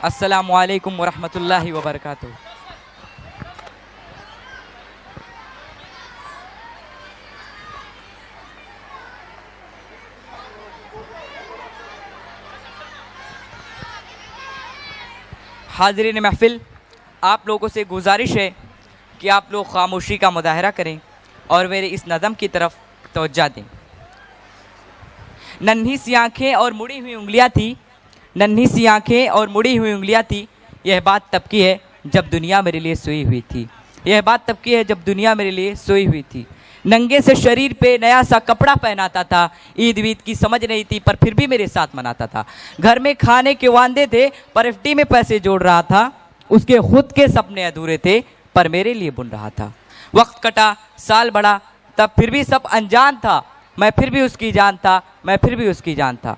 अस्सलामु अलैकुम वरहमतुल्लाहि वबरकातुहू। हाज़रीन महफ़िल, आप लोगों से गुजारिश है कि आप लोग खामोशी का मुज़ाहरा करें और मेरे इस नज़म की तरफ तवज्जो दें। नन्ही सी आँखें और मुड़ी हुई उंगलियाँ थी, नन्ही सी आँखें और मुड़ी हुई उंगलियाँ थी। यह बात तब की है जब दुनिया मेरे लिए सोई हुई थी। यह बात तब की है जब दुनिया मेरे लिए सोई हुई थी। नंगे से शरीर पे नया सा कपड़ा पहनाता था। ईद वीद की समझ नहीं थी पर फिर भी मेरे साथ मनाता था। घर में खाने के वांदे थे पर एफडी में पैसे जोड़ रहा था। उसके खुद के सपने अधूरे थे पर मेरे लिए बुन रहा था। वक्त कटा, साल बढ़ा, तब फिर भी सब अनजान था। मैं फिर भी उसकी जान था, मैं फिर भी उसकी जान था।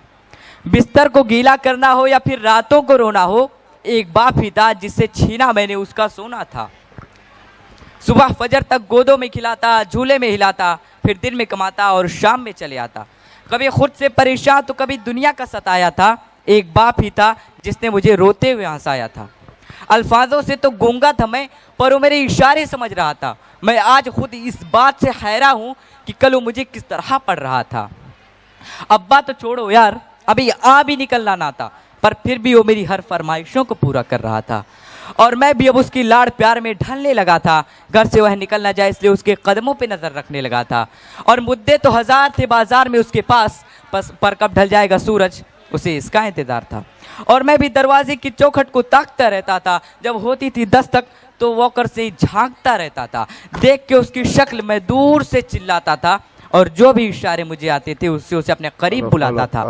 बिस्तर को गीला करना हो या फिर रातों को रोना हो, एक बाप ही था जिससे छीना मैंने उसका सोना था। सुबह फजर तक गोदों में खिलाता, झूले में हिलाता, फिर दिन में कमाता और शाम में चले आता। कभी खुद से परेशान तो कभी दुनिया का सताया था। एक बाप ही था जिसने मुझे रोते हुए हंसाया था। अल्फाजों से तो गूंगा था मैं, पर वो मेरे इशारे समझ रहा था। मैं आज खुद इस बात से हैरान हूँ कि कल वो मुझे किस तरह पढ़ रहा था। अब्बा तो छोड़ो यार, अभी आ भी निकलना ना था, पर फिर भी वो मेरी हर फरमाइशों को पूरा कर रहा था। और मैं भी अब उसकी लाड़ प्यार में ढलने लगा था। घर से वह निकल ना जाए इसलिए उसके कदमों पे नज़र रखने लगा था। और मुद्दे तो हज़ार थे बाजार में उसके पास, पर कब ढल जाएगा सूरज उसे इसका इंतज़ार था। और मैं भी दरवाजे की चौखट को ताकता रहता था। जब होती थी दस्तक तो वॉकर से झांकता रहता था। देख के उसकी शक्ल मैं दूर से चिल्लाता था और जो भी इशारे मुझे आते थे उससे उसे अपने करीब बुलाता था।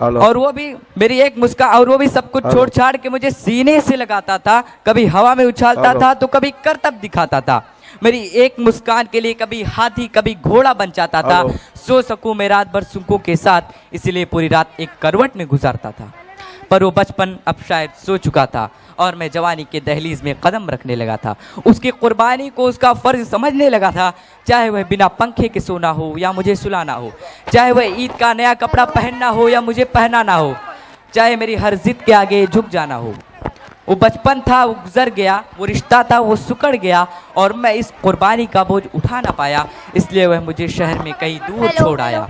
और वो भी मेरी एक मुस्कान, और वो भी सब कुछ छोड़ छाड़ के मुझे सीने से लगाता था। कभी हवा में उछालता था तो कभी करतब दिखाता था। मेरी एक मुस्कान के लिए कभी हाथी कभी घोड़ा बन जाता था। सो सकूं मैं रात भर सुकून के साथ, इसलिए पूरी रात एक करवट में गुजारता था। पर वो बचपन अब शायद सो चुका था और मैं जवानी के दहलीज में कदम रखने लगा था। उसकी कुर्बानी को उसका फ़र्ज समझने लगा था। चाहे वह बिना पंखे के सोना हो या मुझे सुलाना हो, चाहे वह ईद का नया कपड़ा पहनना हो या मुझे पहनाना हो, चाहे मेरी हर जिद के आगे झुक जाना हो। वो बचपन था, वो गुजर गया, वो रिश्ता था, वो सुकड़ गया और मैं इस कुर्बानी का बोझ उठा ना पाया, इसलिए वह मुझे शहर में कहीं दूर छोड़ आया।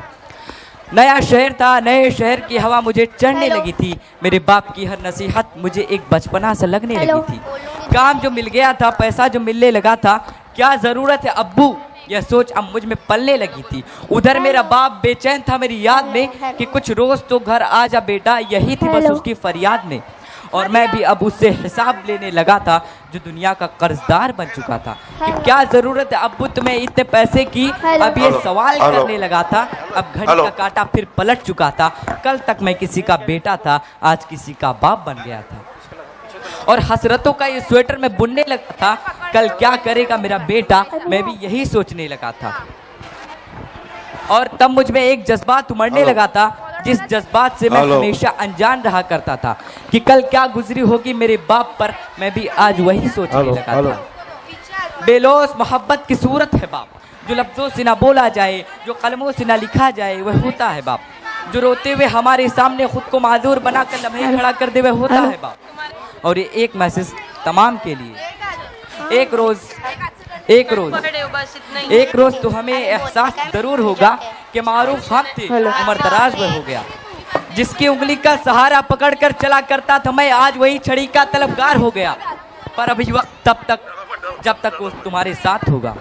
नया शहर था, नए शहर की हवा मुझे चढ़ने लगी थी। मेरे बाप की हर नसीहत मुझे एक बचपना से लगने लगी थी। काम जो मिल गया था, पैसा जो मिलने लगा था, क्या ज़रूरत है अब्बू, यह सोच अब मुझ में पलने लगी थी। उधर मेरा बाप बेचैन था मेरी याद में कि कुछ रोज़ तो घर आ जा बेटा, यही थी बस उसकी फरियाद में। और मैं भी अब उससे हिसाब लेने लगा था जो दुनिया का कर्जदार बन चुका था कि क्या ज़रूरत है अब्बू तुम्हें इतने पैसे की। अब ये सवाल करने लगा था। अब घड़ी का कांटा फिर पलट चुका था। कल तक मैं किसी का बेटा था, आज किसी का बाप बन गया था। और हसरतों का ये स्वेटर मैं बुनने लगा था। कल क्या करेगा मेरा बेटा, मैं भी यही सोचने लगा था। और तब मुझ में एक जज्बात उमड़ने लगा था, जिस जज्बात से मैं हमेशा अनजान रहा करता था कि कल क्या गुजरी होगी मेरे बाप पर, मैं भी आज वही सोचने लगा था। बेलौस मोहब्बत की सूरत है बाप, जो लफ्जों से ना बोला जाए, जो कलमों से ना लिखा जाए, वह होता है बाप। जो रोते हुए हमारे सामने खुद को माजूर बनाकर लम्हे खड़ा कर दे, वह होता है बाप। और ये एक मैसेज तमाम के लिए, एक रोज तो हमें एहसास जरूर होगा कि मारूफ हम थे, उम्र दराज में हो गया। जिसकी उंगली का सहारा पकड़कर चला करता था मैं, आज वही छड़ी का तलबगार हो गया। पर अभी वक्त तब तक जब तक वो तुम्हारे साथ होगा।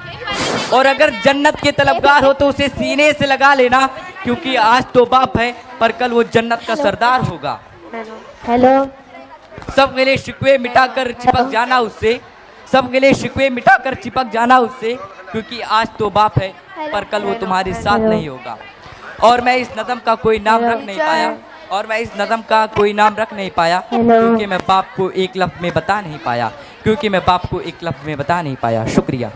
और अगर जन्नत के तलबगार हो तो उसे सीने से लगा लेना, क्योंकि आज तो बाप है पर कल वो जन्नत का सरदार होगा। हेलो, सब गिले शिकवे मिटाकर चिपक जाना उससे, सब गिले शिकवे मिटाकर चिपक जाना उससे, क्योंकि आज तो बाप है पर कल वो तुम्हारे साथ नहीं होगा। और मैं इस नज़म का कोई नाम रख नहीं पाया, और मैं इस नज़म का कोई नाम रख नहीं पाया, क्योंकि मैं बाप को एक लफ्ज़ में बता नहीं पाया, क्योंकि मैं बाप को एक लफ्ज़ में बता नहीं पाया। शुक्रिया।